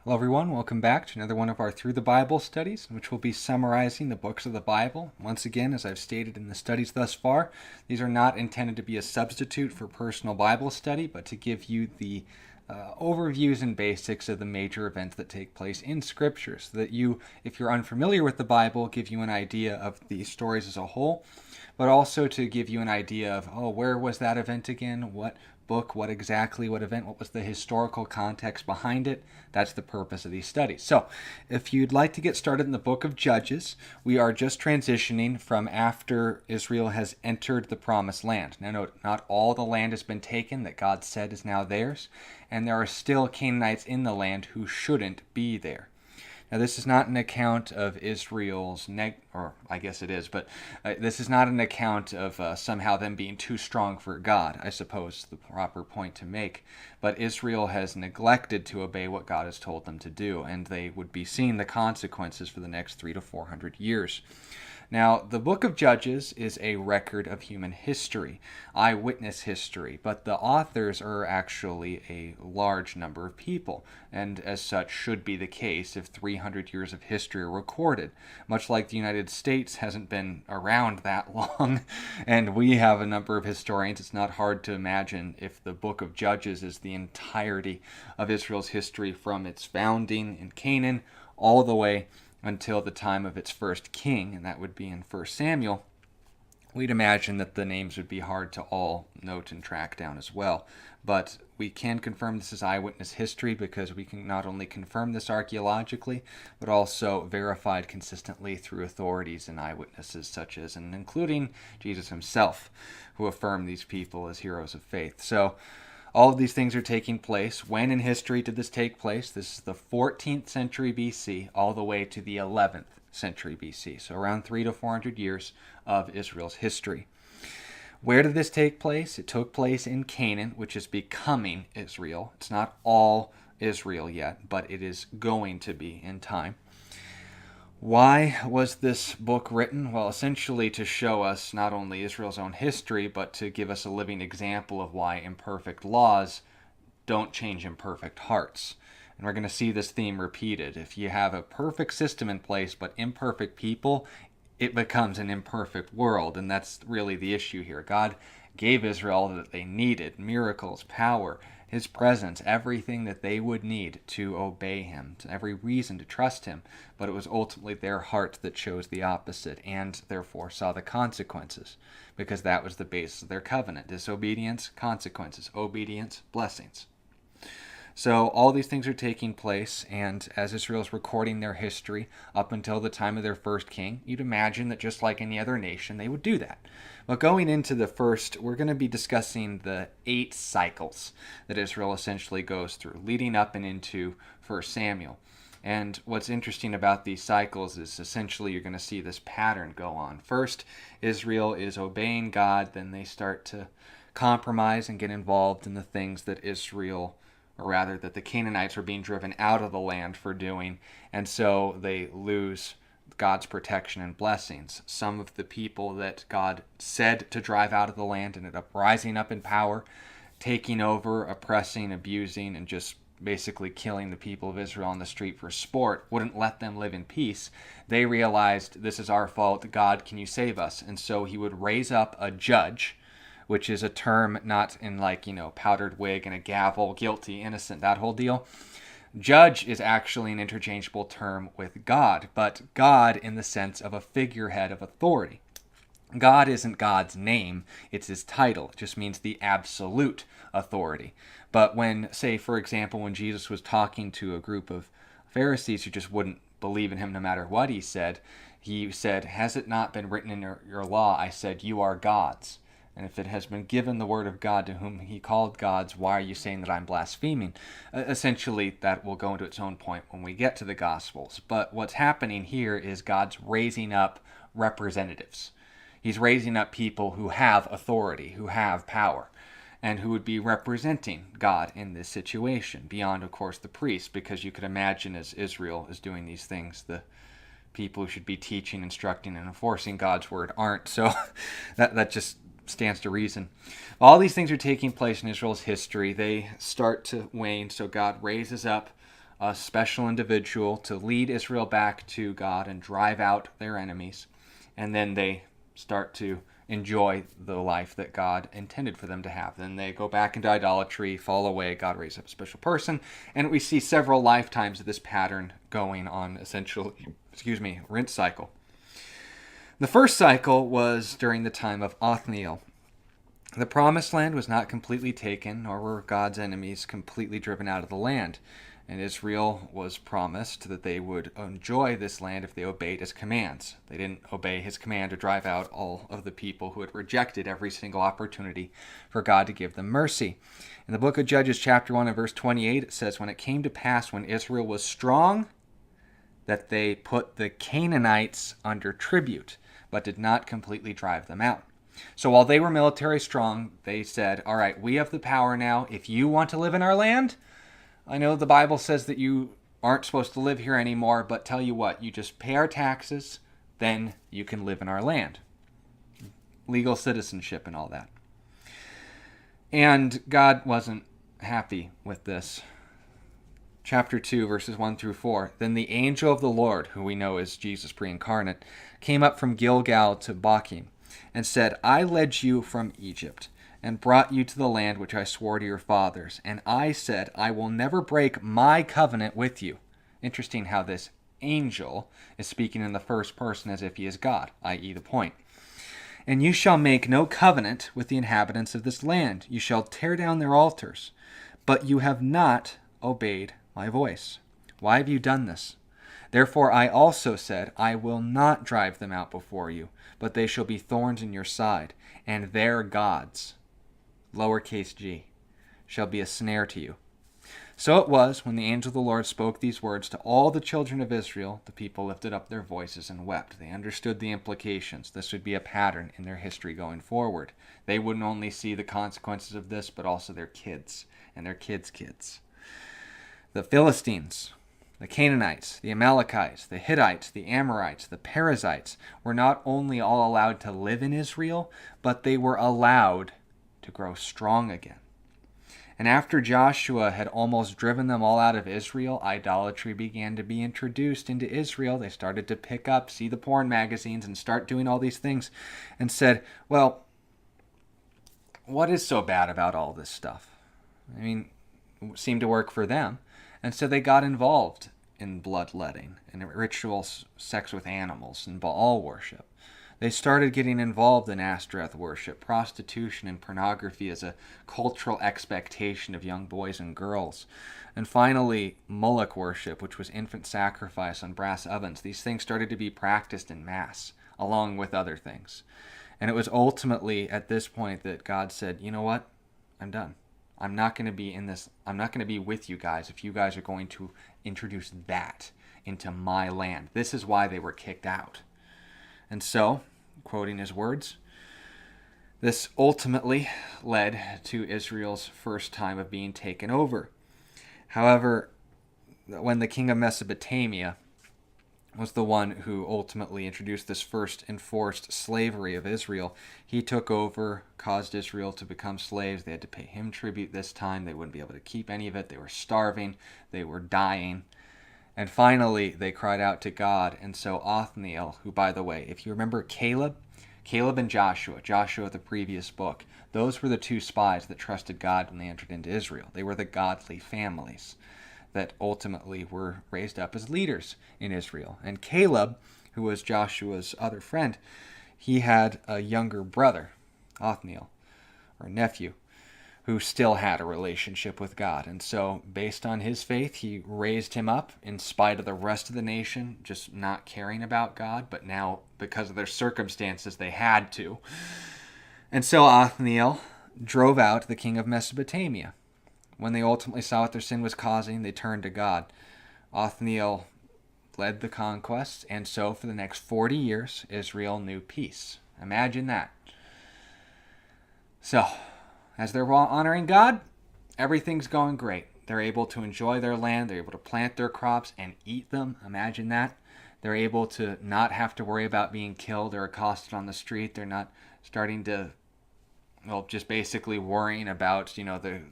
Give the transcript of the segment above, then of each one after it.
Hello, everyone. Welcome back to another one of our Through the Bible studies, in which we'll be summarizing the books of the Bible. Once again, as I've stated in the studies thus far, these are not intended to be a substitute for personal Bible study, but to give you the overviews and basics of the major events that take place in Scripture, so that you, if you're unfamiliar with the Bible, give you an idea of the stories as a whole, but also to give you an idea of, where was that event again? What book, what event, what was the historical context behind it? That's the purpose of these studies. So, if you'd like to get started in the book of Judges, we are just transitioning from after Israel has entered the promised land. Now, note, not all the land has been taken that God said is now theirs, and there are still Canaanites in the land who shouldn't be there. Now, this is not an account of Israel's or I guess it is, but this is not an account of somehow them being too strong for God, I suppose the proper point to make. But Israel has neglected to obey what God has told them to do, and they would be seeing the consequences for the next 300 to 400 years. Now, the book of Judges is a record of human history, eyewitness history, but the authors are actually a large number of people, and as such should be the case if 300 years of history are recorded. Much like the United States hasn't been around that long, and we have a number of historians, it's not hard to imagine if the book of Judges is the entirety of Israel's history from its founding in Canaan all the way until the time of its first king, and that would be in 1 Samuel. We'd imagine that the names would be hard to all note and track down as well. But we can confirm this is eyewitness history because we can not only confirm this archaeologically, but also verified consistently through authorities and eyewitnesses such as, and including Jesus himself, who affirmed these people as heroes of faith. So all of these things are taking place. When in history did this take place? This is the 14th century BC all the way to the 11th century BC. So around 300 to 400 years of Israel's history. Where did this take place? It took place in Canaan, which is becoming Israel. It's not all Israel yet, but it is going to be in time. Why was this book written? Well, essentially to show us not only Israel's own history, but to give us a living example of why imperfect laws don't change imperfect hearts. And we're going to see this theme repeated. If you have a perfect system in place but imperfect people, it becomes an imperfect world, and that's really the issue here. God gave Israel all that they needed: miracles, power, his presence, everything that they would need to obey him, every reason to trust him. But it was ultimately their heart that chose the opposite and therefore saw the consequences, because that was the basis of their covenant. Disobedience, consequences. Obedience, blessings. So all these things are taking place, and as Israel's recording their history up until the time of their first king, you'd imagine that just like any other nation, they would do that. But going into the first, we're going to be discussing the 8 cycles that Israel essentially goes through, leading up and into 1 Samuel. And what's interesting about these cycles is essentially you're going to see this pattern go on. First, Israel is obeying God, then they start to compromise and get involved in the things that that the Canaanites were being driven out of the land for doing, and so they lose God's protection and blessings. Some of the people that God said to drive out of the land ended up rising up in power, taking over, oppressing, abusing, and just basically killing the people of Israel on the street for sport, wouldn't let them live in peace. They realized, this is our fault, God, can you save us? And so he would raise up a judge, which is a term not in powdered wig and a gavel, guilty, innocent, that whole deal. Judge is actually an interchangeable term with God, but God in the sense of a figurehead of authority. God isn't God's name, it's his title. It just means the absolute authority. But when, say, for example, when Jesus was talking to a group of Pharisees who just wouldn't believe in him no matter what he said, has it not been written in your law, I said, you are gods? And if it has been given the word of God to whom he called gods, why are you saying that I'm blaspheming? Essentially, that will go into its own point when we get to the Gospels. But what's happening here is God's raising up representatives. He's raising up people who have authority, who have power, and who would be representing God in this situation, beyond, of course, the priests, because you could imagine as Israel is doing these things, the people who should be teaching, instructing, and enforcing God's word aren't. So that just stands to reason. All these things are taking place in Israel's history. They start to wane, so God raises up a special individual to lead Israel back to God and drive out their enemies. And then they start to enjoy the life that God intended for them to have. Then they go back into idolatry, fall away, God raises up a special person, and we see several lifetimes of this pattern going on, essentially, rinse cycle. The first cycle was during the time of Othniel. The promised land was not completely taken, nor were God's enemies completely driven out of the land. And Israel was promised that they would enjoy this land if they obeyed his commands. They didn't obey his command to drive out all of the people who had rejected every single opportunity for God to give them mercy. In the book of Judges, chapter 1 and verse 28, it says, "When it came to pass when Israel was strong, that they put the Canaanites under tribute, but did not completely drive them out." So while they were military strong, they said, all right, we have the power now. If you want to live in our land, I know the Bible says that you aren't supposed to live here anymore, but tell you what, you just pay our taxes, then you can live in our land. Legal citizenship and all that. And God wasn't happy with this. Chapter 2, verses 1 through 4. "Then the angel of the Lord," who we know is Jesus pre-incarnate, "came up from Gilgal to Bochim, and said, I led you from Egypt, and brought you to the land which I swore to your fathers. And I said, I will never break my covenant with you." Interesting how this angel is speaking in the first person as if he is God, i.e. the point. "And you shall make no covenant with the inhabitants of this land. You shall tear down their altars. But you have not obeyed my voice. Why have you done this? Therefore I also said, I will not drive them out before you, but they shall be thorns in your side, and their gods," lowercase g, "shall be a snare to you." So it was, when the angel of the Lord spoke these words to all the children of Israel, the people lifted up their voices and wept. They understood the implications. This would be a pattern in their history going forward. They wouldn't only see the consequences of this, but also their kids and their kids' kids. The Philistines, the Canaanites, the Amalekites, the Hittites, the Amorites, the Perizzites were not only all allowed to live in Israel, but they were allowed to grow strong again. And after Joshua had almost driven them all out of Israel, idolatry began to be introduced into Israel. They started to pick up, see the porn magazines, and start doing all these things, and said, well, what is so bad about all this stuff? I mean, it seemed to work for them. And so they got involved in bloodletting and ritual sex with animals and Baal worship. They started getting involved in Ashtoreth worship, prostitution, and pornography as a cultural expectation of young boys and girls. And finally, Moloch worship, which was infant sacrifice on brass ovens. These things started to be practiced in mass, along with other things. And it was ultimately at this point that God said, you know what? I'm done. I'm not going to be in this. I'm not going to be with you guys if you guys are going to introduce that into my land. This is why they were kicked out. And so, quoting his words, this ultimately led to Israel's first time of being taken over. However, when the king of Mesopotamia was the one who ultimately introduced this first enforced slavery of Israel, he took over, caused Israel to become slaves. They had to pay him tribute this time. They wouldn't be able to keep any of it. They were starving. They were dying. And finally, they cried out to God. And so Othniel, who, by the way, if you remember Caleb and Joshua, the previous book, those were the two spies that trusted God when they entered into Israel. They were the godly families that ultimately were raised up as leaders in Israel. And Caleb, who was Joshua's other friend, he had a younger brother, Othniel, or nephew, who still had a relationship with God. And so, based on his faith, he raised him up in spite of the rest of the nation just not caring about God, but now, because of their circumstances, they had to. And so Othniel drove out the king of Mesopotamia. When they ultimately saw what their sin was causing, they turned to God. Othniel led the conquests, and so for the next 40 years, Israel knew peace. Imagine that. So, as they're honoring God, everything's going great. They're able to enjoy their land. They're able to plant their crops and eat them. Imagine that. They're able to not have to worry about being killed or accosted on the street. They're not starting to well, just basically worrying about,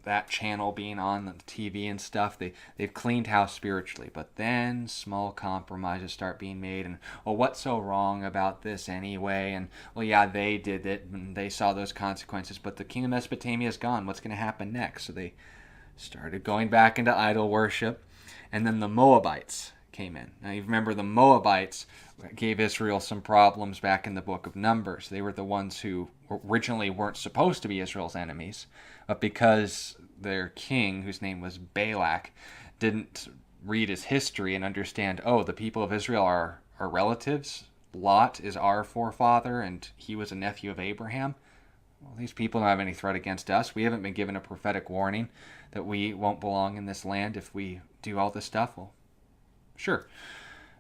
that channel being on the TV and stuff. They've cleaned house spiritually, but then small compromises start being made, and, well, what's so wrong about this anyway? And, well, yeah, they did it, and they saw those consequences, but the king of Mesopotamia is gone. What's going to happen next? So they started going back into idol worship, and then the Moabites came in. Now, you remember the Moabites gave Israel some problems back in the book of Numbers. They were the ones who originally weren't supposed to be Israel's enemies, but because their king, whose name was Balak, didn't read his history and understand, oh, the people of Israel are our relatives. Lot is our forefather, and he was a nephew of Abraham. Well, these people don't have any threat against us. We haven't been given a prophetic warning that we won't belong in this land if we do all this stuff. Well, sure.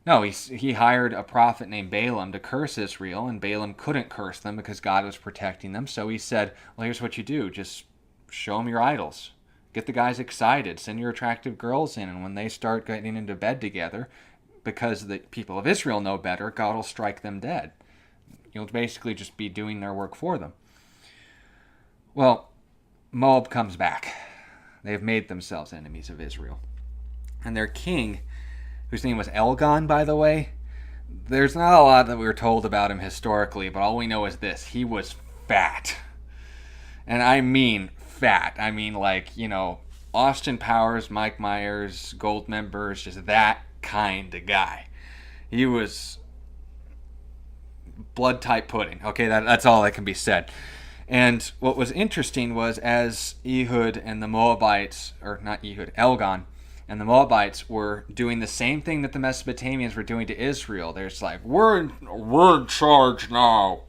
No, he hired a prophet named Balaam to curse Israel, and Balaam couldn't curse them because God was protecting them. So he said, well, here's what you do. Just show them your idols. Get the guys excited. Send your attractive girls in, and when they start getting into bed together, because the people of Israel know better, God will strike them dead. You'll basically just be doing their work for them. Well, Moab comes back. They've made themselves enemies of Israel. And their king, whose name was Elgon, by the way, there's not a lot that we were told about him historically, but all we know is this. He was fat. And I mean fat. I mean Austin Powers, Mike Myers, Goldmembers, just that kind of guy. He was blood-type pudding. Okay, that's all that can be said. And what was interesting was as Ehud and the Moabites, or not Ehud, Elgon and the Moabites were doing the same thing that the Mesopotamians were doing to Israel. They're just like, we're in charge now.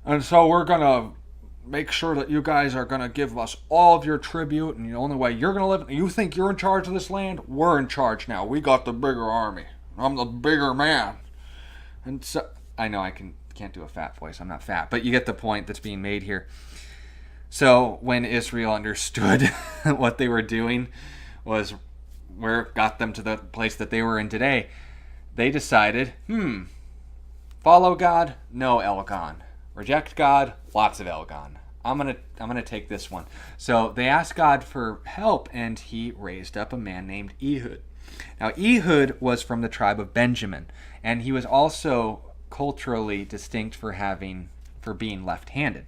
And so we're going to make sure that you guys are going to give us all of your tribute, and the only way you're going to live, you think you're in charge of this land? We're in charge now. We got the bigger army. I'm the bigger man. And so, I know I can't do a fat voice. I'm not fat, but you get the point that's being made here. So when Israel understood what they were doing was where it got them to the place that they were in today, they decided, follow God? No Elgon. Reject God? Lots of Elgon. I'm gonna take this one. So they asked God for help, and he raised up a man named Ehud. Now Ehud was from the tribe of Benjamin, and he was also culturally distinct for being left-handed.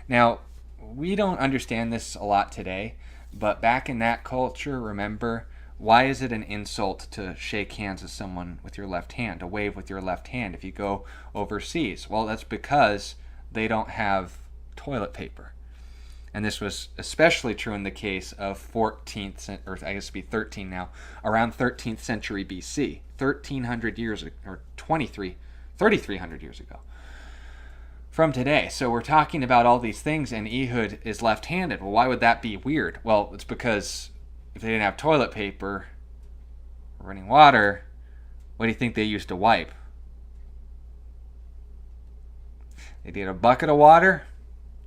Now, we don't understand this a lot today, but back in that culture, remember, why is it an insult to shake hands with someone with your left hand, to wave with your left hand if you go overseas? Well, that's because they don't have toilet paper. And this was especially true in the case of 14th, or I guess it'd be 13 now, around 13th century BC, 1,300 years, or 3,300 years ago from today. So we're talking about all these things, and Ehud is left-handed. Well, why would that be weird? Well, it's because if they didn't have toilet paper or running water, what do you think they used to wipe? They'd get a bucket of water,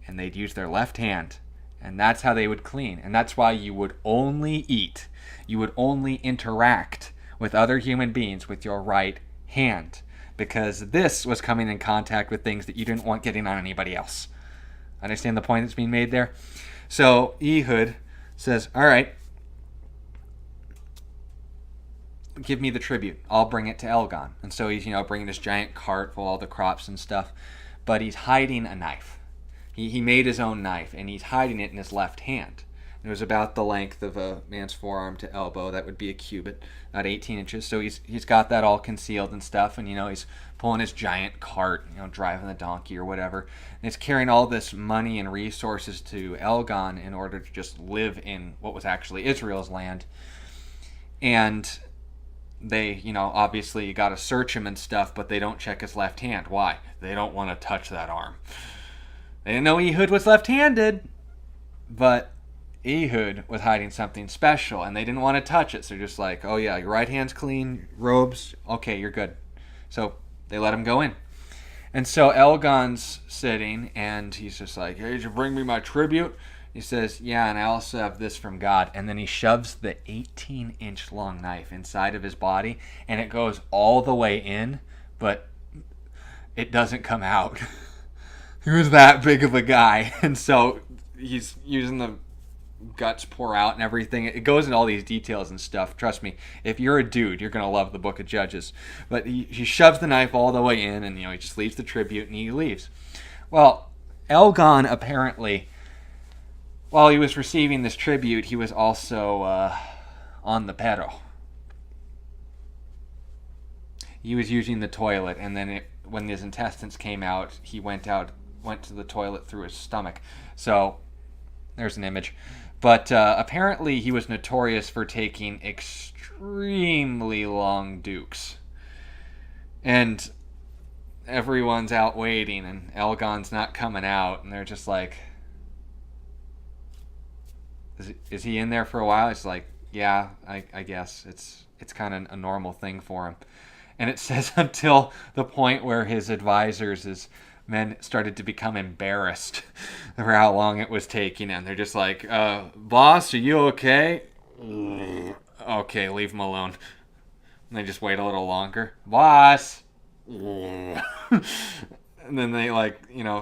and they'd use their left hand. And that's how they would clean. And that's why you would only eat, you would only interact with other human beings with your right hand. Because this was coming in contact with things that you didn't want getting on anybody else. Understand the point that's being made there? So Ehud says, all right, give me the tribute. I'll bring it to Elgon. And so he's, bringing this giant cart full of all the crops and stuff. But he's hiding a knife. He made his own knife, and he's hiding it in his left hand. It was about the length of a man's forearm to elbow. That would be a cubit, about 18 inches. So he's got that all concealed and stuff, and he's pulling his giant cart, driving the donkey or whatever. And he's carrying all this money and resources to Elgon in order to just live in what was actually Israel's land. And they, obviously you got to search him and stuff, but they don't check his left hand. Why? They don't want to touch that arm. They didn't know Ehud was left-handed, but Ehud was hiding something special, and they didn't want to touch it. So they're just like, oh yeah, your right hand's clean, robes, okay, you're good. So they let him go in. And so Elgon's sitting, and he's just like, hey, did you bring me my tribute? He says, yeah, and I also have this from God. And then he shoves the 18-inch long knife inside of his body, and it goes all the way in, but it doesn't come out. He was that big of a guy. And so he's using the guts pour out and everything. It goes into all these details and stuff. Trust me, if you're a dude, you're going to love the book of Judges. But he shoves the knife all the way in, and he just leaves the tribute and he leaves. Well, Elgon apparently, while he was receiving this tribute, he was also on the pedo. He was using the toilet, and then when his intestines came out, he went to the toilet through his stomach. So there's an image. But apparently he was notorious for taking extremely long dukes. And everyone's out waiting, and Elgon's not coming out, and they're just like, is he in there for a while? It's like, yeah, I guess. It's kind of a normal thing for him. And it says until the point where his advisors, his men, started to become embarrassed for how long it was taking. And they're just like, boss, are you okay? Okay, leave him alone. And they just wait a little longer. Boss! And then they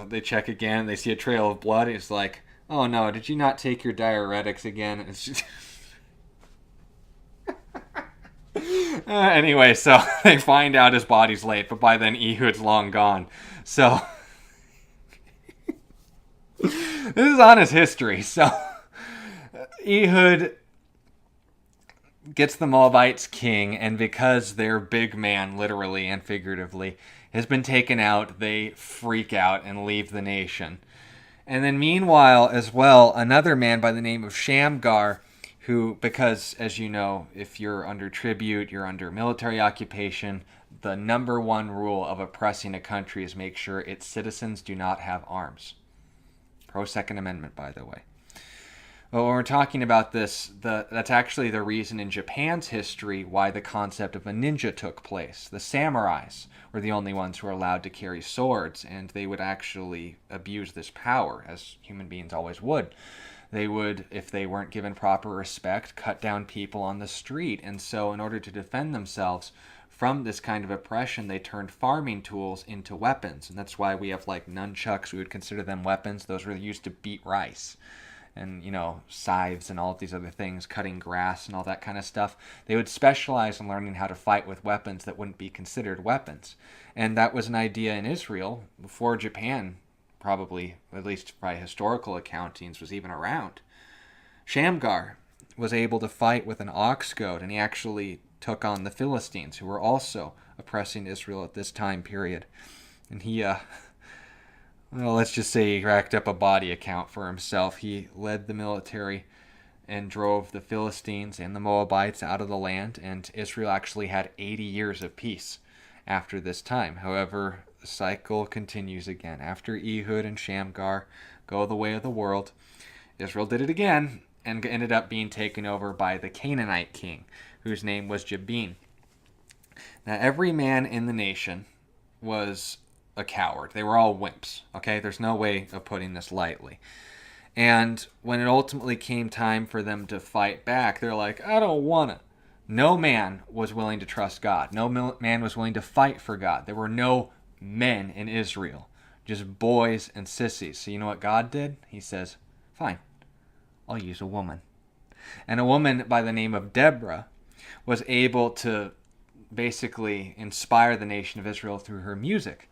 they check again. And they see a trail of blood. It's like, oh no, did you not take your diuretics again? It's just... Anyway, so they find out his body's late, but by then Ehud's long gone. So this is on his history. So Ehud gets the Moabites king, and because their big man, literally and figuratively, has been taken out, they freak out and leave the nation. And then meanwhile, as well, another man by the name of Shamgar, who, because, as you know, if you're under tribute, you're under military occupation, the number one rule of oppressing a country is make sure its citizens do not have arms. Pro-Second Amendment, by the way. But when we're talking about this, that's actually the reason in Japan's history why the concept of a ninja took place. The samurais were the only ones who were allowed to carry swords, and they would actually abuse this power, as human beings always would. They would, if they weren't given proper respect, cut down people on the street. And so in order to defend themselves from this kind of oppression, they turned farming tools into weapons. And that's why we have like nunchucks. We would consider them weapons. Those were used to beat rice. And, scythes and all of these other things, cutting grass and all that kind of stuff. They would specialize in learning how to fight with weapons that wouldn't be considered weapons. And that was an idea in Israel before Japan, probably, at least by historical accountings, was even around. Shamgar was able to fight with an ox goad, and he actually took on the Philistines, who were also oppressing Israel at this time period. And he, let's just say he racked up a body account for himself. He led the military and drove the Philistines and the Moabites out of the land, and Israel actually had 80 years of peace after this time. However, the cycle continues again. After Ehud and Shamgar go the way of the world, Israel did it again and ended up being taken over by the Canaanite king, whose name was Jabin. Now, every man in the nation was a coward. They were all wimps, okay? There's no way of putting this lightly. And when it ultimately came time for them to fight back, they're like, I don't want to. No man was willing to trust God. No man was willing to fight for God. There were no men in Israel, just boys and sissies. So you know what God did? He says, fine, I'll use a woman. And a woman by the name of Deborah was able to basically inspire the nation of Israel through her music,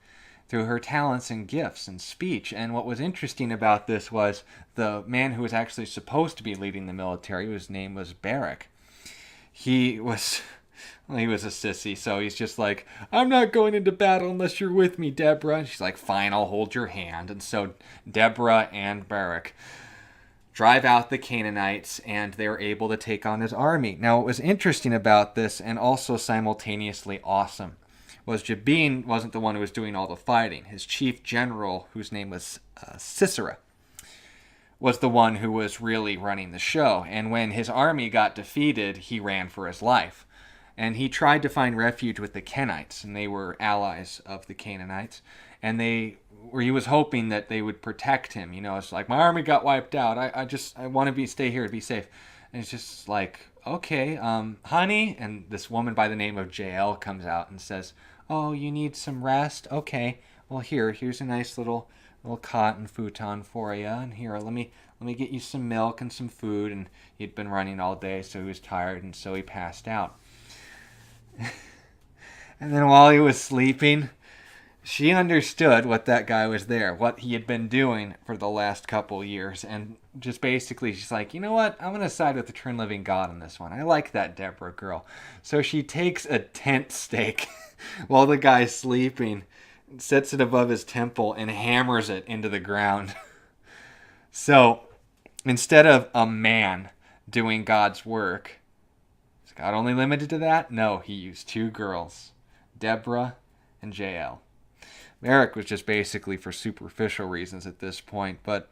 through her talents and gifts and speech. And what was interesting about this was the man who was actually supposed to be leading the military, whose name was Barak, he was a sissy, so he's just like, I'm not going into battle unless you're with me, Deborah. And she's like, fine, I'll hold your hand. And so Deborah and Barak drive out the Canaanites, and they're able to take on his army. Now, what was interesting about this, and also simultaneously awesome, was Jabin wasn't the one who was doing all the fighting. His chief general, whose name was Sisera, was the one who was really running the show. And when his army got defeated, he ran for his life. And he tried to find refuge with the Kenites, and they were allies of the Canaanites. And he was hoping that they would protect him. It's like, my army got wiped out. I want to stay here to be safe. And it's just like, okay, honey. And this woman by the name of Jael comes out and says, oh, you need some rest? Okay, well, here's a nice little little cotton futon for you, and here, let me get you some milk and some food. And he'd been running all day, so he was tired, and so he passed out. And then while he was sleeping, she understood what that guy was there, what he had been doing for the last couple years, and just basically she's like, you know what, I'm going to side with the true and living God on this one. I like that Deborah girl. So she takes a tent stake while the guy's sleeping, sets it above his temple, and hammers it into the ground. So instead of a man doing God's work, is God only limited to that? No, he used two girls, Deborah and Jael. Eric was just basically for superficial reasons at this point, but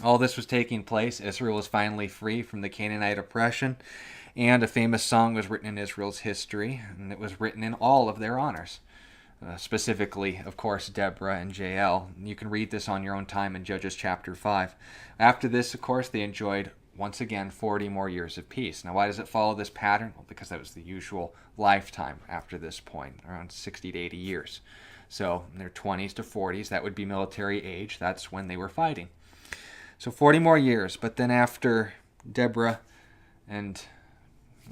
all this was taking place. Israel was finally free from the Canaanite oppression, and a famous song was written in Israel's history, and it was written in all of their honors. Specifically, of course, Deborah and Jael. You can read this on your own time in Judges chapter 5. After this, of course, they enjoyed, once again, 40 more years of peace. Now, why does it follow this pattern? Well, because that was the usual lifetime after this point, around 60 to 80 years. So in their 20s to 40s, that would be military age. That's when they were fighting. So 40 more years. But then after Deborah and,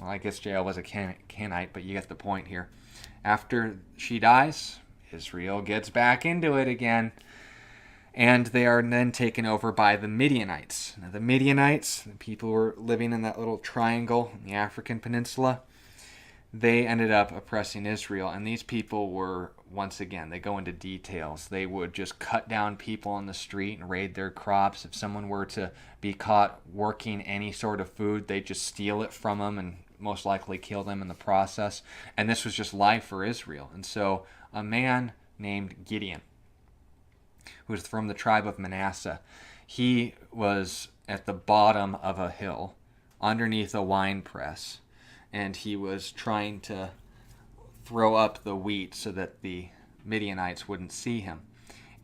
well, I guess Jael was a Canaanite, but you get the point here. After she dies, Israel gets back into it again. And they are then taken over by the Midianites. Now, the Midianites, the people who were living in that little triangle in the African peninsula, they ended up oppressing Israel. And these people were, once again, they go into details. They would just cut down people on the street and raid their crops. If someone were to be caught working any sort of food, they'd just steal it from them and most likely kill them in the process. And this was just life for Israel. And so a man named Gideon, who was from the tribe of Manasseh, he was at the bottom of a hill underneath a wine press, and he was trying to throw up the wheat so that the Midianites wouldn't see him.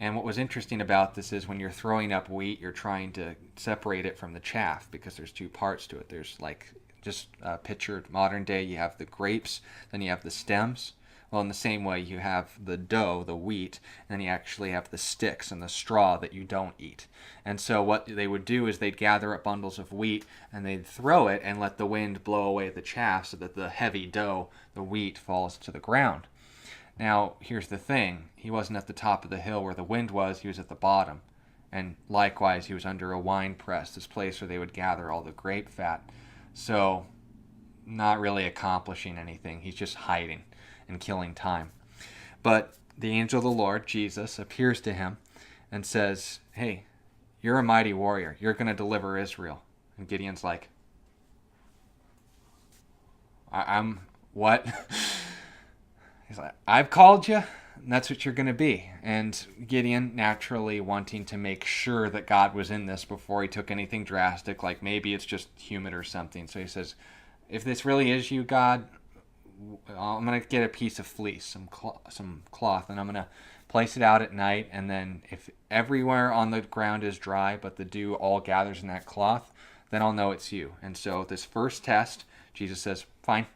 And what was interesting about this is when you're throwing up wheat, you're trying to separate it from the chaff, because there's two parts to it. There's like, just picture modern day, you have the grapes, then you have the stems. Well, in the same way, you have the dough, the wheat, and then you actually have the sticks and the straw that you don't eat. And so what they would do is they'd gather up bundles of wheat and they'd throw it and let the wind blow away the chaff so that the heavy dough, the wheat, falls to the ground. Now, here's the thing. He wasn't at the top of the hill where the wind was. He was at the bottom. And likewise, he was under a wine press, this place where they would gather all the grape fat. So, not really accomplishing anything. He's just hiding and killing time. But the angel of the Lord, Jesus, appears to him and says, hey, you're a mighty warrior. You're going to deliver Israel. And Gideon's like, I'm what? He's like, I've called you, and that's what you're going to be. And Gideon, naturally wanting to make sure that God was in this before he took anything drastic, like maybe it's just humid or something. So he says, if this really is you, God, I'm going to get a piece of fleece, some cloth, and I'm going to place it out at night. And then if everywhere on the ground is dry, but the dew all gathers in that cloth, then I'll know it's you. And so this first test, Jesus says, fine,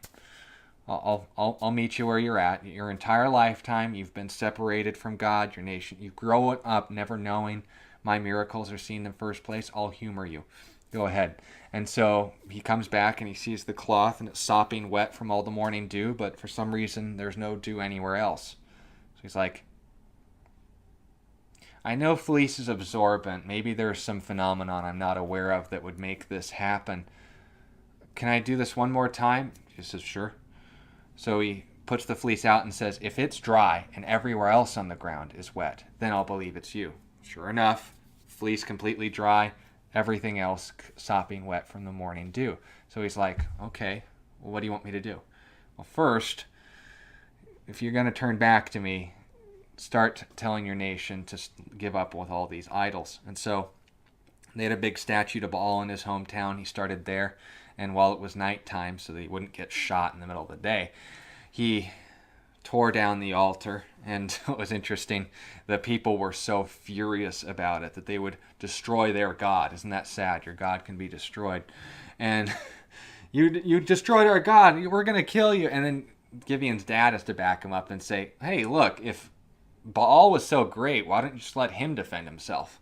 I'll meet you where you're at. Your entire lifetime, you've been separated from God, your nation. You grow up never knowing my miracles are seen in the first place. I'll humor you. Go ahead. And so he comes back and he sees the cloth and it's sopping wet from all the morning dew, but for some reason there's no dew anywhere else. So he's like, I know fleece is absorbent. Maybe there's some phenomenon I'm not aware of that would make this happen. Can I do this one more time? He says, sure. So he puts the fleece out and says, if it's dry and everywhere else on the ground is wet, then I'll believe it's you. Sure enough, fleece completely dry, everything else sopping wet from the morning dew. So he's like, okay, well, what do you want me to do? Well, first, if you're going to turn back to me, start telling your nation to give up with all these idols. And so they had a big statue to Baal in his hometown. He started there. And while it was nighttime, so that he wouldn't get shot in the middle of the day, he tore down the altar. And what was interesting, the people were so furious about it that they would destroy their God. Isn't that sad? Your God can be destroyed. And you destroyed our God. We're going to kill you. And then Gideon's dad has to back him up and say, hey, look, if Baal was so great, why don't you just let him defend himself?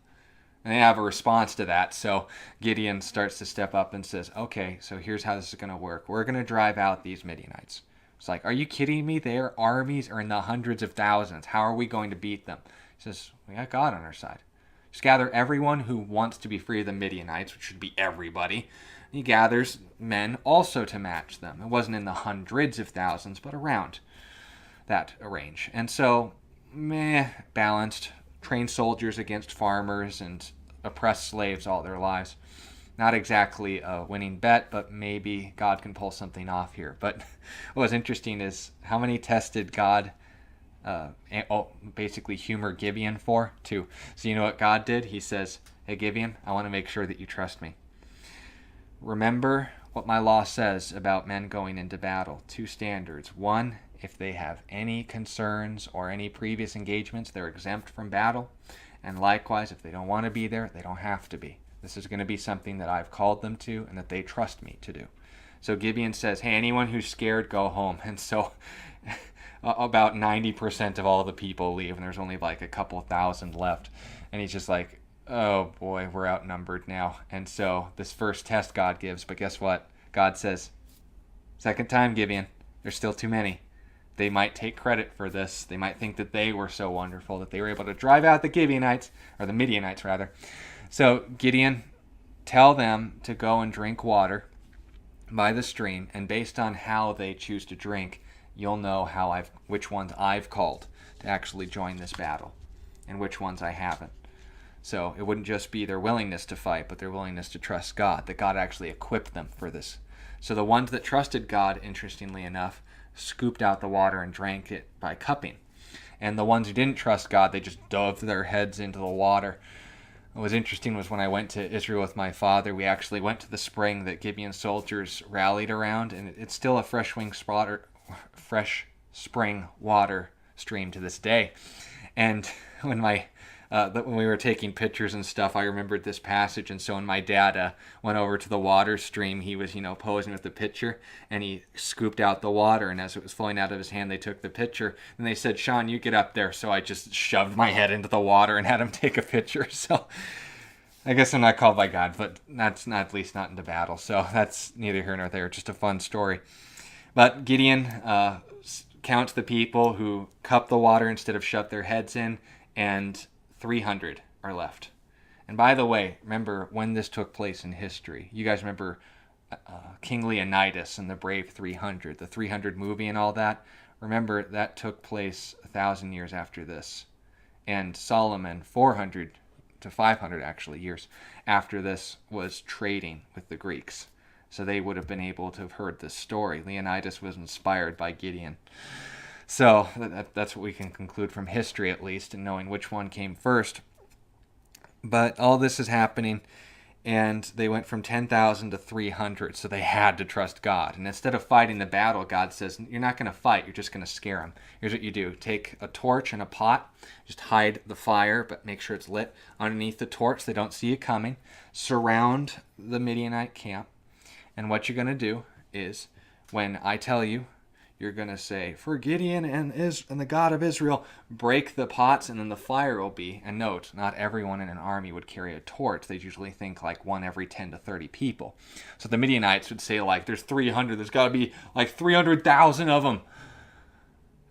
And they have a response to that. So Gideon starts to step up and says, okay, so here's how this is going to work. We're going to drive out these Midianites. It's like, are you kidding me? Their armies are in the hundreds of thousands. How are we going to beat them? He says, we got God on our side. Just gather everyone who wants to be free of the Midianites, which should be everybody. He gathers men also to match them. It wasn't in the hundreds of thousands, but around that range. And so, balanced. Trained soldiers against farmers and oppressed slaves all their lives. Not exactly a winning bet, but maybe God can pull something off here. But what was interesting is how many tested God, basically humor Gibeon for? 2. So you know what God did? He says, hey Gibeon, I want to make sure that you trust me. Remember what my law says about men going into battle. 2 standards. 1, if they have any concerns or any previous engagements, they're exempt from battle. And likewise, if they don't want to be there, they don't have to be. This is going to be something that I've called them to and that they trust me to do. So Gibeon says, hey, anyone who's scared, go home. And so about 90% of all the people leave, and there's only like a couple thousand left. And he's just like, oh boy, we're outnumbered now. And so this first test God gives, but guess what? God says, second time, Gibeon, there's still too many. They might take credit for this. They might think that they were so wonderful that they were able to drive out the Gibeonites, or the Midianites rather. So Gideon, tell them to go and drink water by the stream, and based on how they choose to drink, you'll know which ones I've called to actually join this battle, and which ones I haven't. So it wouldn't just be their willingness to fight, but their willingness to trust God, that God actually equipped them for this. So the ones that trusted God, interestingly enough, scooped out the water and drank it by cupping. And the ones who didn't trust God, they just dove their heads into the water. What was interesting was when I went to Israel with my father, we actually went to the spring that Gibeon soldiers rallied around, and it's still a fresh spring water stream to this day. And when we were taking pictures and stuff, I remembered this passage. And so when my dad went over to the water stream, he was, posing with the pitcher, and he scooped out the water. And as it was flowing out of his hand, they took the pitcher. And they said, Sean, you get up there. So I just shoved my head into the water and had him take a picture. So I guess I'm not called by God, but that's not, at least not into battle. So that's neither here nor there. Just a fun story. But Gideon counts the people who cup the water instead of shove their heads in, and 300 are left. And by the way, remember when this took place in history. You guys remember King Leonidas and the Brave 300, the 300 movie and all that? Remember, that took place 1,000 years after this. And Solomon, 400 to 500 actually years after this, was trading with the Greeks. So they would have been able to have heard this story. Leonidas was inspired by Gideon. So that's what we can conclude from history, at least, in knowing which one came first. But all this is happening, and they went from 10,000 to 300, so they had to trust God. And instead of fighting the battle, God says, you're not going to fight, you're just going to scare them. Here's what you do. Take a torch and a pot, just hide the fire, but make sure it's lit underneath the torch so they don't see you coming. Surround the Midianite camp, and what you're going to do is, when I tell you, you're going to say, for Gideon and the God of Israel, break the pots, and then the fire will be. And note, not everyone in an army would carry a torch. They usually think like one every 10 to 30 people. So the Midianites would say, like, there's 300. There's got to be like 300,000 of them.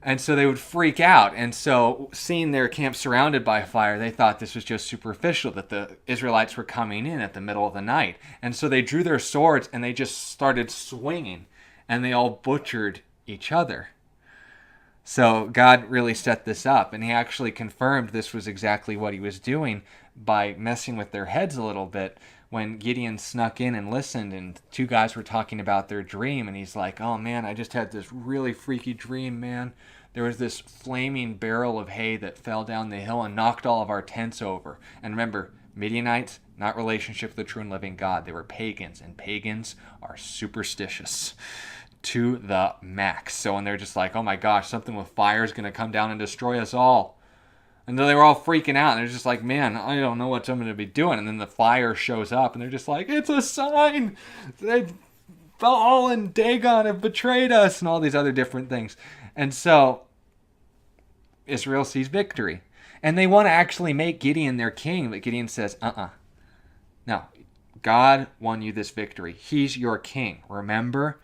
And so they would freak out. And so seeing their camp surrounded by fire, they thought this was just superficial, that the Israelites were coming in at the middle of the night. And so they drew their swords and they just started swinging. And they all butchered each other. So God really set this up, and he actually confirmed this was exactly what he was doing by messing with their heads a little bit. When Gideon snuck in and listened, and 2 guys were talking about their dream, and he's like, oh man, I just had this really freaky dream, man. There was this flaming barrel of hay that fell down the hill and knocked all of our tents over. And remember, Midianites, not relationship with the true and living God. They were pagans, and pagans are superstitious to the max. So when they're just like, oh my gosh, something with fire is going to come down and destroy us all. And then they were all freaking out. And they're just like, man, I don't know what I'm going to be doing. And then the fire shows up and they're just like, it's a sign. Baal and Dagon have betrayed us, and all these other different things. And so Israel sees victory. And they want to actually make Gideon their king, but Gideon says, no, God won you this victory. He's your king, remember?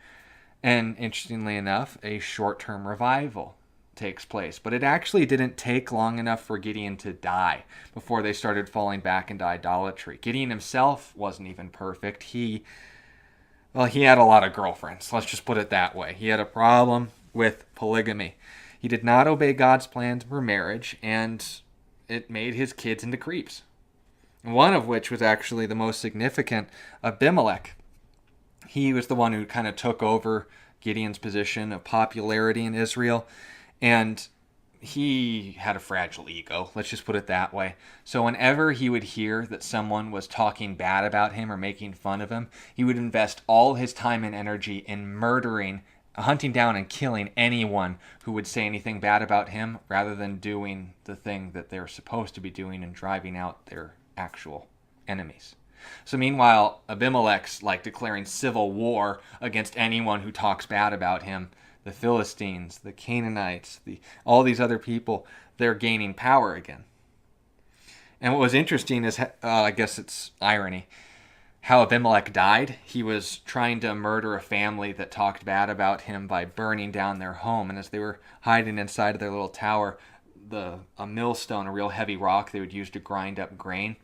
And interestingly enough, a short-term revival takes place. But it actually didn't take long enough for Gideon to die before they started falling back into idolatry. Gideon himself wasn't even perfect. He had a lot of girlfriends. Let's just put it that way. He had a problem with polygamy. He did not obey God's plans for marriage, and it made his kids into creeps. One of which was actually the most significant, Abimelech. He was the one who kind of took over Gideon's position of popularity in Israel, and he had a fragile ego, let's just put it that way. So whenever he would hear that someone was talking bad about him or making fun of him, he would invest all his time and energy in hunting down and killing anyone who would say anything bad about him, rather than doing the thing that they're supposed to be doing and driving out their actual enemies. So meanwhile, Abimelech's like declaring civil war against anyone who talks bad about him. The Philistines, the Canaanites, all these other people, they're gaining power again. And what was interesting is, I guess it's irony, how Abimelech died. He was trying to murder a family that talked bad about him by burning down their home. And as they were hiding inside of their little tower, a millstone, a real heavy rock they would use to grind up grain,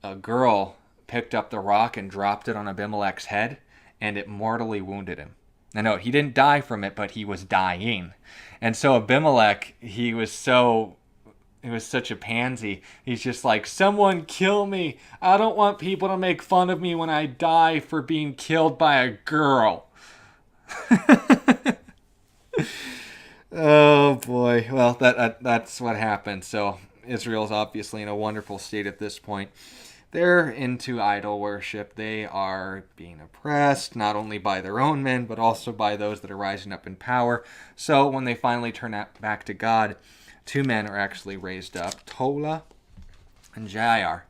a girl picked up the rock and dropped it on Abimelech's head, and it mortally wounded him. Now, no, he didn't die from it, but he was dying. And so Abimelech, he was such a pansy. He's just like, someone kill me. I don't want people to make fun of me when I die for being killed by a girl. Oh boy. Well, that's what happened. So Israel's obviously in a wonderful state at this point. They're into idol worship. They are being oppressed, not only by their own men, but also by those that are rising up in power. So when they finally turn back to God, two men are actually raised up, Tola and Jair.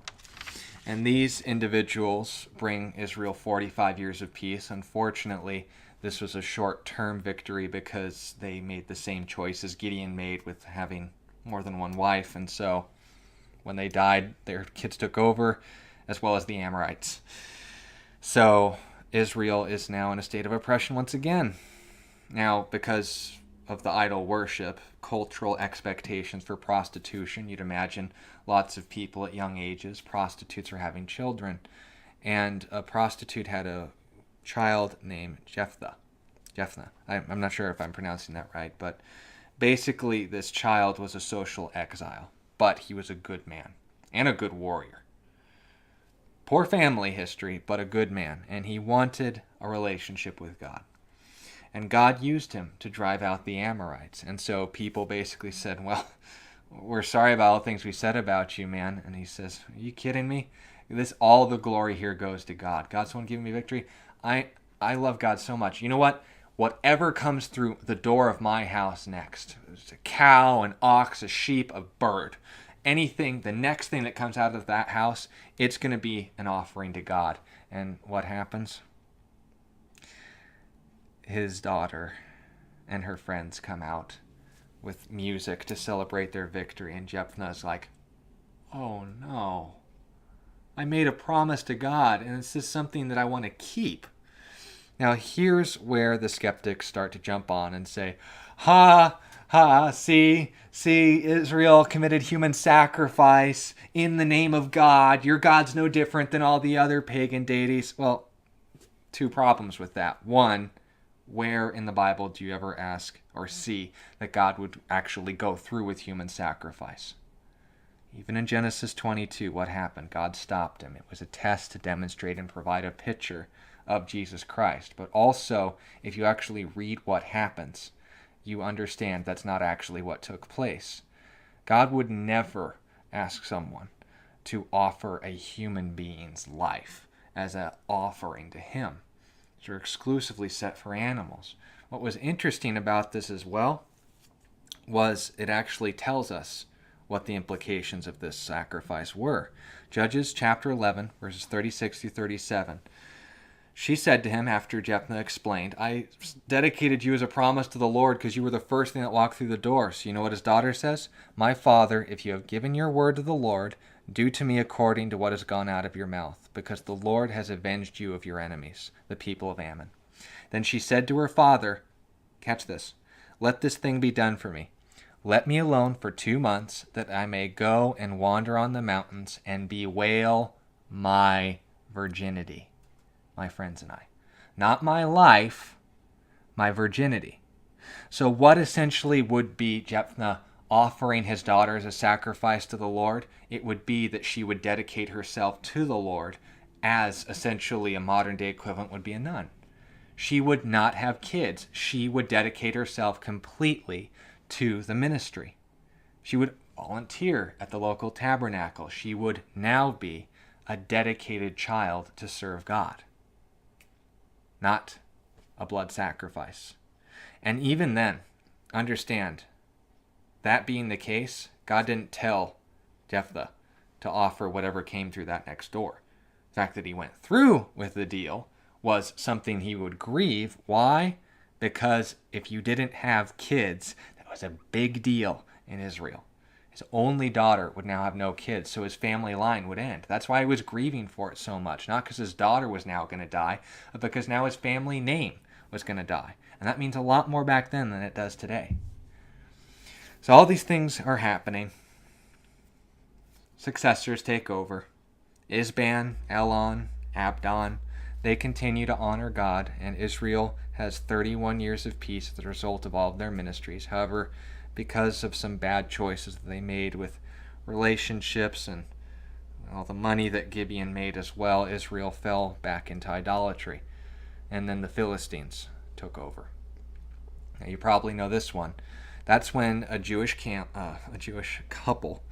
And these individuals bring Israel 45 years of peace. Unfortunately, this was a short-term victory because they made the same choice as Gideon made with having more than one wife. And so when they died, their kids took over, as well as the Amorites. So Israel is now in a state of oppression once again. Now, because of the idol worship, cultural expectations for prostitution, you'd imagine lots of people at young ages, prostitutes are having children. And a prostitute had a child named Jephthah. I'm not sure if I'm pronouncing that right, but basically this child was a social exile. But he was a good man and a good warrior. Poor family history, but a good man. And he wanted a relationship with God. And God used him to drive out the Amorites. And so people basically said, well, we're sorry about all the things we said about you, man. And he says, are you kidding me? All the glory here goes to God. God's the one giving me victory. I love God so much. You know what? Whatever comes through the door of my house next, a cow, an ox, a sheep, a bird, anything, the next thing that comes out of that house, it's going to be an offering to God. And what happens? His daughter and her friends come out with music to celebrate their victory. And Jephthah's like, oh no, I made a promise to God, and this is something that I want to keep. Now, here's where the skeptics start to jump on and say, see, Israel committed human sacrifice in the name of God. Your God's no different than all the other pagan deities. Well, two problems with that. One, where in the Bible do you ever ask or see that God would actually go through with human sacrifice? Even in Genesis 22, what happened? God stopped him. It was a test to demonstrate and provide a picture of Jesus Christ. But also, if you actually read what happens, you understand that's not actually what took place. God would never ask someone to offer a human being's life as an offering to him. These are exclusively set for animals. What was interesting about this as well was it actually tells us what the implications of this sacrifice were. Judges chapter 11, verses 36 through 37. She said to him, after Jephthah explained, I dedicated you as a promise to the Lord because you were the first thing that walked through the door. So you know what his daughter says? My father, if you have given your word to the Lord, do to me according to what has gone out of your mouth, because the Lord has avenged you of your enemies, the people of Ammon. Then she said to her father, catch this, let this thing be done for me. Let me alone for 2 months, that I may go and wander on the mountains and bewail my virginity. My friends and I. Not my life, my virginity. So what essentially would be Jephthah offering his daughter as a sacrifice to the Lord? It would be that she would dedicate herself to the Lord, as essentially a modern day equivalent would be a nun. She would not have kids. She would dedicate herself completely to the ministry. She would volunteer at the local tabernacle. She would now be a dedicated child to serve God, not a blood sacrifice. And even then, understand, that being the case, God didn't tell Jephthah to offer whatever came through that next door. The fact that he went through with the deal was something he would grieve. Why? Because if you didn't have kids, that was a big deal in Israel. His only daughter would now have no kids, so his family line would end. That's why he was grieving for it so much. Not because his daughter was now going to die, but because now his family name was going to die. And that means a lot more back then than it does today. So all these things are happening. Successors take over. Isban, Elon, Abdon, they continue to honor God, and Israel has 31 years of peace as a result of all of their ministries. However, because of some bad choices that they made with relationships and all the money that Gibeon made as well, Israel fell back into idolatry. And then the Philistines took over. Now you probably know this one. That's when a Jewish couple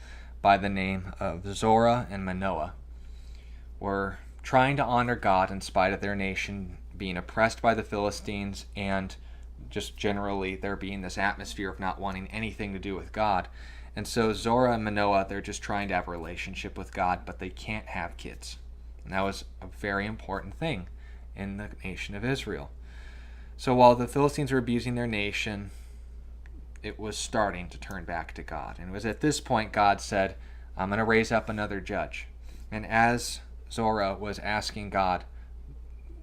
by the name of Zorah and Manoah were trying to honor God in spite of their nation being oppressed by the Philistines, and just generally there being this atmosphere of not wanting anything to do with God. And so Zorah and Manoah, they're just trying to have a relationship with God, but they can't have kids. And that was a very important thing in the nation of Israel. So while the Philistines were abusing their nation, it was starting to turn back to God. And it was at this point God said, I'm going to raise up another judge. And as Zorah was asking God,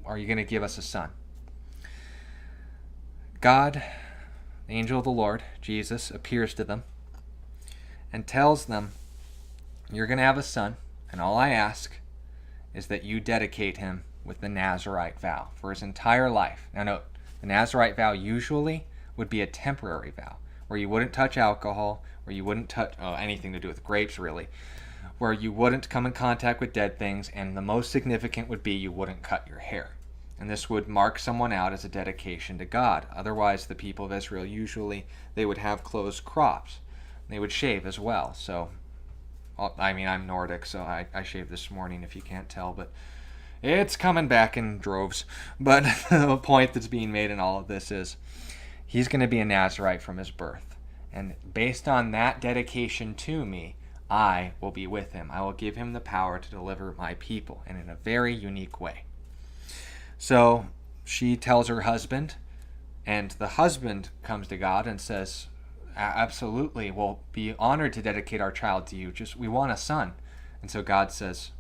are you going to give us a son? God, the angel of the Lord, Jesus, appears to them and tells them, you're going to have a son, and all I ask is that you dedicate him with the Nazirite vow for his entire life. Now note, the Nazirite vow usually would be a temporary vow, where you wouldn't touch alcohol, where you wouldn't touch anything to do with grapes really, where you wouldn't come in contact with dead things, and the most significant would be you wouldn't cut your hair. And this would mark someone out as a dedication to God. Otherwise, the people of Israel, usually, they would have closed crops. They would shave as well. So, I mean, I'm Nordic, so I shaved this morning if you can't tell, but it's coming back in droves. But the point that's being made in all of this is he's going to be a Nazirite from his birth. And based on that dedication to me, I will be with him. I will give him the power to deliver my people, and in a very unique way. So she tells her husband, and the husband comes to God and says, absolutely, we'll be honored to dedicate our child to you. Just, we want a son. And so God says,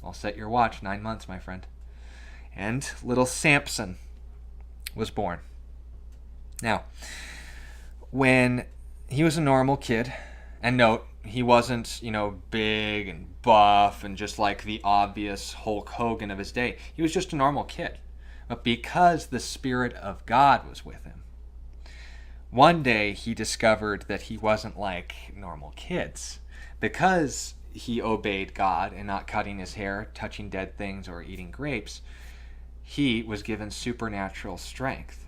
well, set your watch, 9 months, my friend. And little Samson was born. Now, when he was a normal kid, and note, he wasn't, big and buff and just like the obvious Hulk Hogan of his day. He was just a normal kid. But because the Spirit of God was with him, one day he discovered that he wasn't like normal kids. Because he obeyed God and not cutting his hair, touching dead things, or eating grapes, he was given supernatural strength.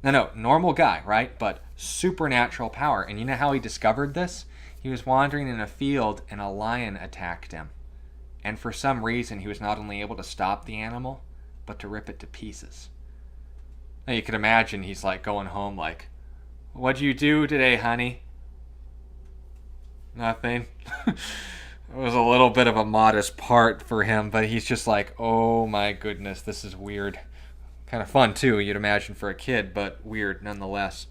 No, normal guy, right? But supernatural power. And you know how he discovered this? He was wandering in a field and a lion attacked him. And for some reason, he was not only able to stop the animal, but to rip it to pieces. Now you can imagine he's like going home like, what'd you do today, honey? Nothing. It was a little bit of a modest part for him, but he's just like, oh my goodness, this is weird. Kind of fun too, you'd imagine for a kid, but weird nonetheless.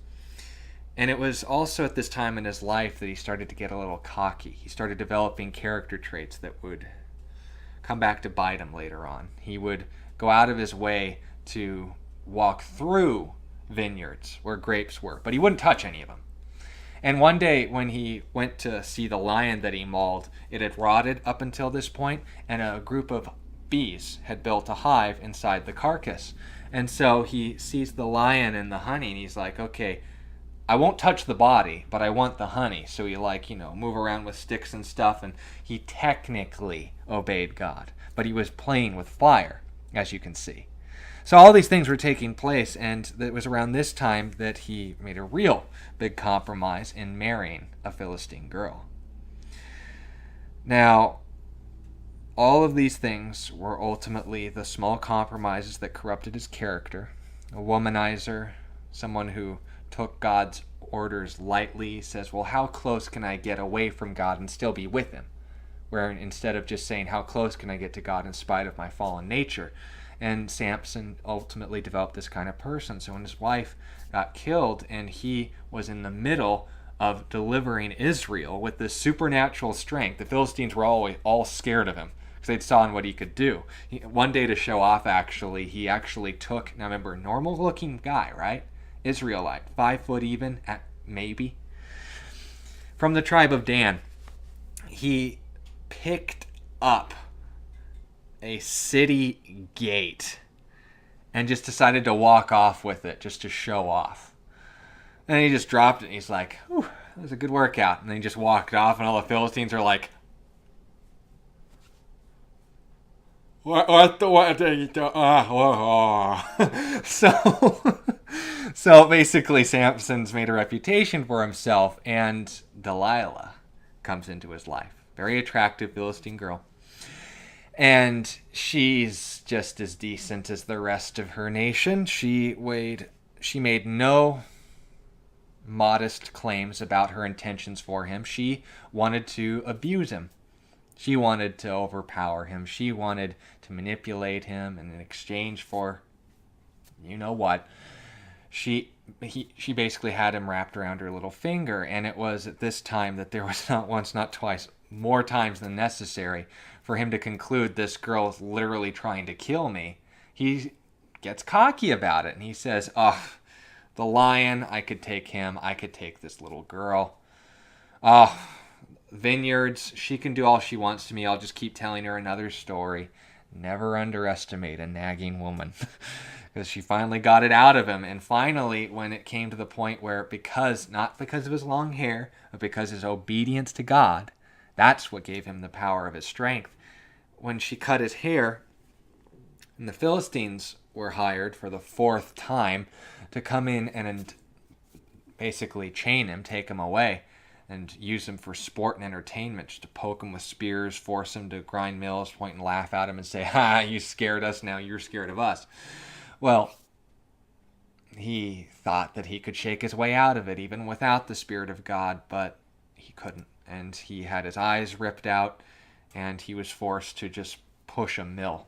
And it was also at this time in his life that he started to get a little cocky. He started developing character traits that would come back to bite him later on. He would go out of his way to walk through vineyards where grapes were, but he wouldn't touch any of them. And one day when he went to see the lion that he mauled, it had rotted up until this point, and a group of bees had built a hive inside the carcass. And so he sees the lion and the honey, and he's like, okay, I won't touch the body, but I want the honey. So he move around with sticks and stuff, and he technically obeyed God. But he was playing with fire, as you can see. So all these things were taking place, and it was around this time that he made a real big compromise in marrying a Philistine girl. Now, all of these things were ultimately the small compromises that corrupted his character. A womanizer, someone who took God's orders lightly, says, well, how close can I get away from God and still be with him? Where instead of just saying, how close can I get to God in spite of my fallen nature? And Samson ultimately developed this kind of person. So when his wife got killed and he was in the middle of delivering Israel with this supernatural strength, the Philistines were all scared of him because they'd saw what he could do. One day to show off, he actually took, now remember, normal looking guy, right? Israelite, 5 foot even, at maybe. From the tribe of Dan, he picked up a city gate and just decided to walk off with it just to show off. And he just dropped it and he's like, whew, that was a good workout. And then he just walked off and all the Philistines are like, so basically Samson's made a reputation for himself, and Delilah comes into his life. Very attractive Philistine girl. And she's just as decent as the rest of her nation. She made no modest claims about her intentions for him. She wanted to abuse him. She wanted to overpower him. She wanted to manipulate him, and in exchange for, you know what, she basically had him wrapped around her little finger. And it was at this time that there was not once, not twice, more times than necessary for him to conclude this girl is literally trying to kill me. He gets cocky about it, and he says, oh, the lion, I could take him. I could take this little girl. Oh, vineyards, she can do all she wants to me. I'll just keep telling her another story. Never underestimate a nagging woman. Because she finally got it out of him. And finally, when it came to the point where, not because of his long hair, but because of his obedience to God, that's what gave him the power of his strength. When she cut his hair, and the Philistines were hired for the 4th time to come in and basically chain him, take him away, and use him for sport and entertainment, just to poke him with spears, force him to grind mills, point and laugh at him and say, ha, you scared us, now you're scared of us. Well, he thought that he could shake his way out of it even without the Spirit of God, but he couldn't. And he had his eyes ripped out, and he was forced to just push a mill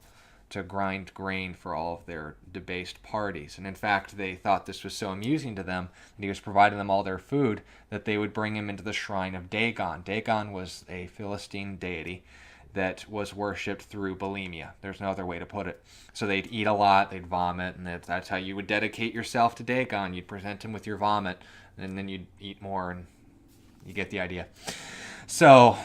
to grind grain for all of their debased parties. And in fact, they thought this was so amusing to them that he was providing them all their food that they would bring him into the shrine of Dagon. Dagon was a Philistine deity that was worshipped through bulimia. There's no other way to put it. So they'd eat a lot, they'd vomit, and that's how you would dedicate yourself to Dagon. You'd present him with your vomit, and then you'd eat more, and you get the idea. So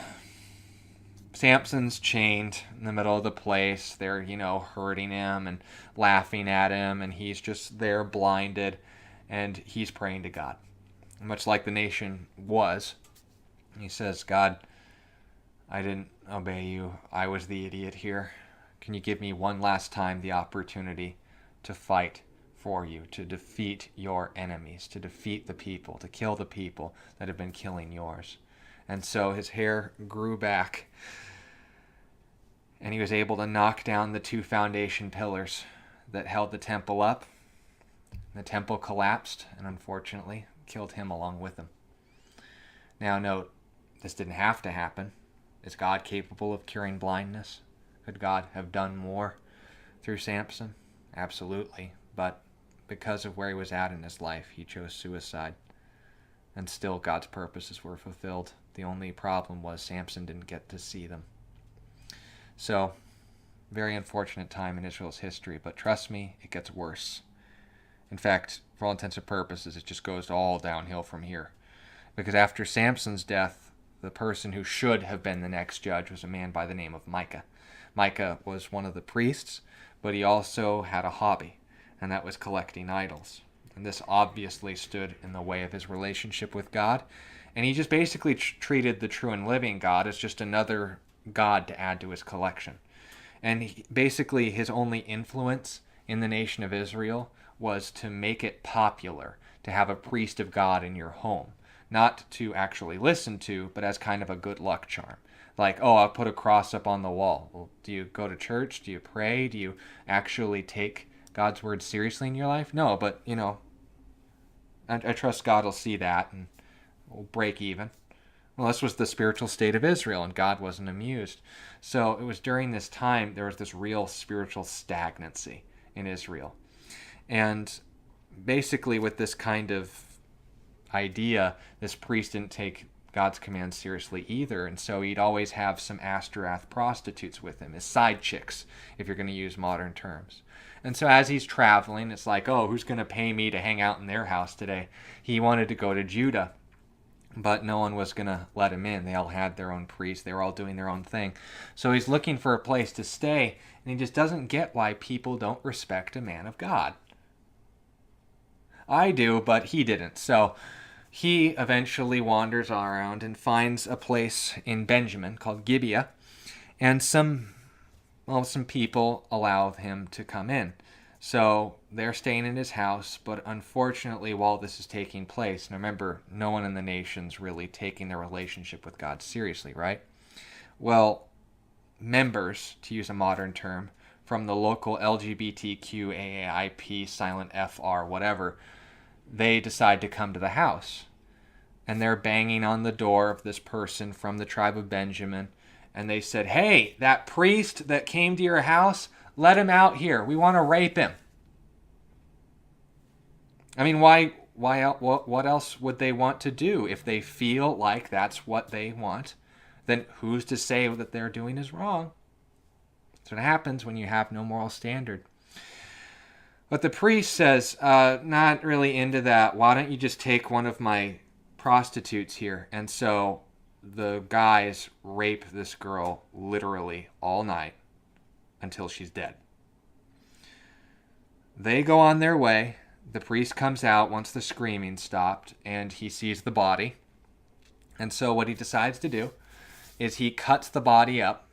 Samson's chained in the middle of the place. They're, hurting him and laughing at him, and he's just there blinded, and he's praying to God, much like the nation was. He says, God, I didn't obey you. I was the idiot here. Can you give me one last time the opportunity to fight for you, to defeat your enemies, to defeat the people, to kill the people that have been killing yours? And so his hair grew back, and he was able to knock down the 2 foundation pillars that held the temple up. The temple collapsed, and unfortunately killed him along with them. Now note, this didn't have to happen. Is God capable of curing blindness? Could God have done more through Samson? Absolutely. But because of where he was at in his life, he chose suicide. And still God's purposes were fulfilled. The only problem was Samson didn't get to see them. So, very unfortunate time in Israel's history, but trust me, it gets worse. In fact, for all intents and purposes, it just goes all downhill from here. Because after Samson's death, the person who should have been the next judge was a man by the name of Micah. Micah was one of the priests, but he also had a hobby, and that was collecting idols. And this obviously stood in the way of his relationship with God. And he just basically treated the true and living God as just another God to add to his collection. And basically his only influence in the nation of Israel was to make it popular to have a priest of God in your home. Not to actually listen to, but as kind of a good luck charm. Like, oh, I'll put a cross up on the wall. Well, do you go to church? Do you pray? Do you actually take God's word seriously in your life? No, but, I trust God will see that and will break even. Well, this was the spiritual state of Israel, and God wasn't amused. So it was during this time there was this real spiritual stagnancy in Israel. And basically with this kind of idea, this priest didn't take God's commands seriously either, and so he'd always have some Ashtoreth prostitutes with him, his side chicks, if you're going to use modern terms. And so as he's traveling, it's like, oh, who's going to pay me to hang out in their house today? He wanted to go to Judah, but no one was going to let him in. They all had their own priests. They were all doing their own thing. So he's looking for a place to stay, and he just doesn't get why people don't respect a man of God. I do, but he didn't. So he eventually wanders around and finds a place in Benjamin called Gibeah, and some people allow him to come in. So they're staying in his house, but unfortunately, while this is taking place, and remember, no one in the nation's really taking their relationship with God seriously, right? Well, members, to use a modern term, from the local LGBTQAAIP, silent FR, whatever, they decide to come to the house. And they're banging on the door of this person from the tribe of Benjamin. And they said, hey, that priest that came to your house, let him out here. We want to rape him. I mean, what else would they want to do? If they feel like that's what they want, then who's to say that they're doing is wrong? That's what happens when you have no moral standard. But the priest says, not really into that. Why don't you just take one of my prostitutes here? And so the guys rape this girl literally all night until she's dead. They go on their way. The priest comes out once the screaming stopped, and he sees the body. And so what he decides to do is he cuts the body up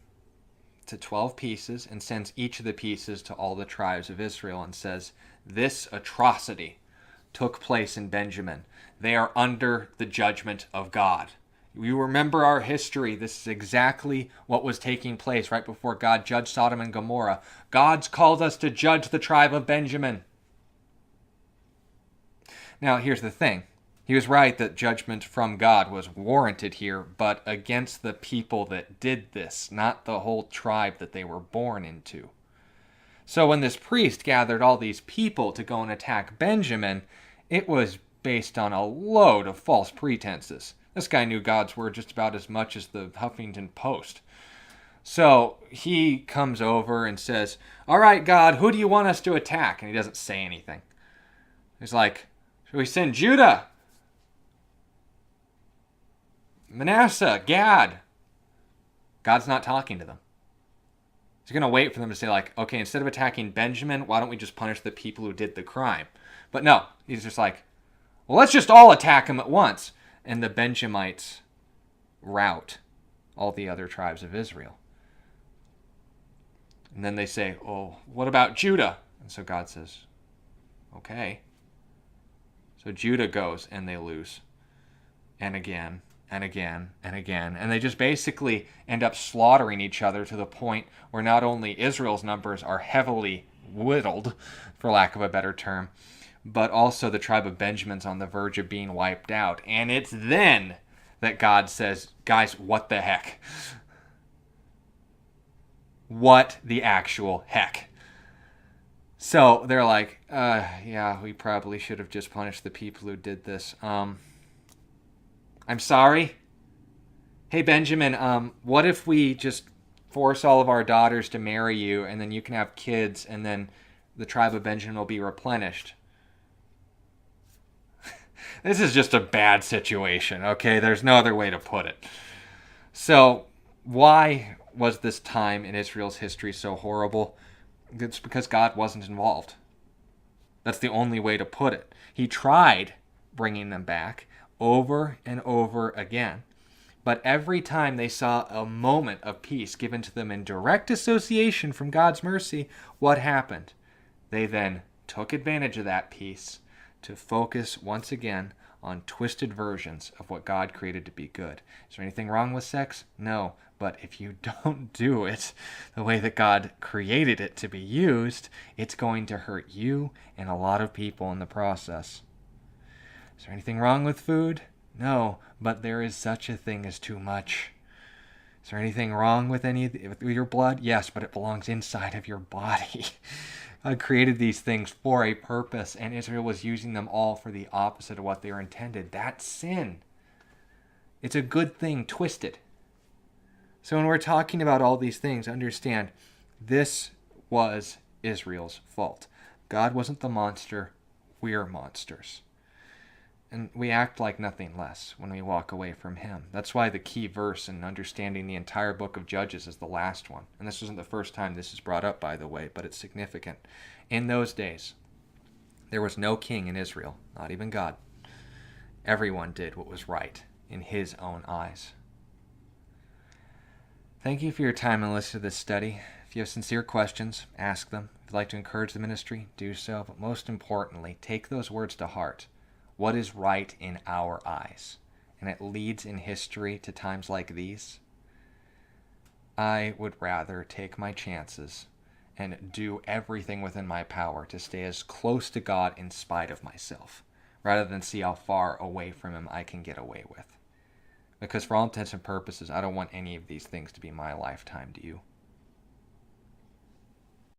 to 12 pieces and sends each of the pieces to all the tribes of Israel and says, this atrocity took place in Benjamin. They are under the judgment of God. You remember our history. This is exactly what was taking place right before God judged Sodom and Gomorrah. God's called us to judge the tribe of Benjamin. Now, here's the thing. He was right that judgment from God was warranted here, but against the people that did this, not the whole tribe that they were born into. So when this priest gathered all these people to go and attack Benjamin, it was based on a load of false pretenses. This guy knew God's word just about as much as the Huffington Post. So he comes over and says, all right, God, who do you want us to attack? And he doesn't say anything. He's like, should we send Judah? Manasseh, Gad? God's not talking to them. He's going to wait for them to say, like, okay, instead of attacking Benjamin, why don't we just punish the people who did the crime? But no, he's just like, well, let's just all attack him at once. And the Benjamites rout all the other tribes of Israel. And then they say, oh, what about Judah? And so God says, okay. So Judah goes and they lose. And again, and again, and again. And they just basically end up slaughtering each other to the point where not only Israel's numbers are heavily whittled, for lack of a better term, but also the tribe of Benjamin's on the verge of being wiped out. And it's then that God says, guys, what the heck? What the actual heck? So they're like, yeah, we probably should have just punished the people who did this. I'm sorry. Hey, Benjamin, what if we just force all of our daughters to marry you, and then you can have kids, and then the tribe of Benjamin will be replenished? This is just a bad situation, okay? There's no other way to put it. So, why was this time in Israel's history so horrible? It's because God wasn't involved. That's the only way to put it. He tried bringing them back over and over again. But every time they saw a moment of peace given to them in direct association from God's mercy, what happened? They then took advantage of that peace to focus once again on twisted versions of what God created to be good. Is there anything wrong with sex? No. But if you don't do it the way that God created it to be used, it's going to hurt you and a lot of people in the process. Is there anything wrong with food? No, but there is such a thing as too much. Is there anything wrong with with your blood? Yes, but it belongs inside of your body. God created these things for a purpose, and Israel was using them all for the opposite of what they were intended. That's sin. It's a good thing twisted. So when we're talking about all these things, understand this was Israel's fault. God wasn't the monster. We're monsters. And we act like nothing less when we walk away from him. That's why the key verse in understanding the entire book of Judges is the last one. And this isn't the first time this is brought up, by the way, but it's significant. In those days, there was no king in Israel, not even God. Everyone did what was right in his own eyes. Thank you for your time and listening to this study. If you have sincere questions, ask them. If you'd like to encourage the ministry, do so. But most importantly, take those words to heart. What is right in our eyes? And it leads in history to times like these. I would rather take my chances and do everything within my power to stay as close to God in spite of myself, rather than see how far away from him I can get away with. Because for all intents and purposes, I don't want any of these things to be my lifetime, do you?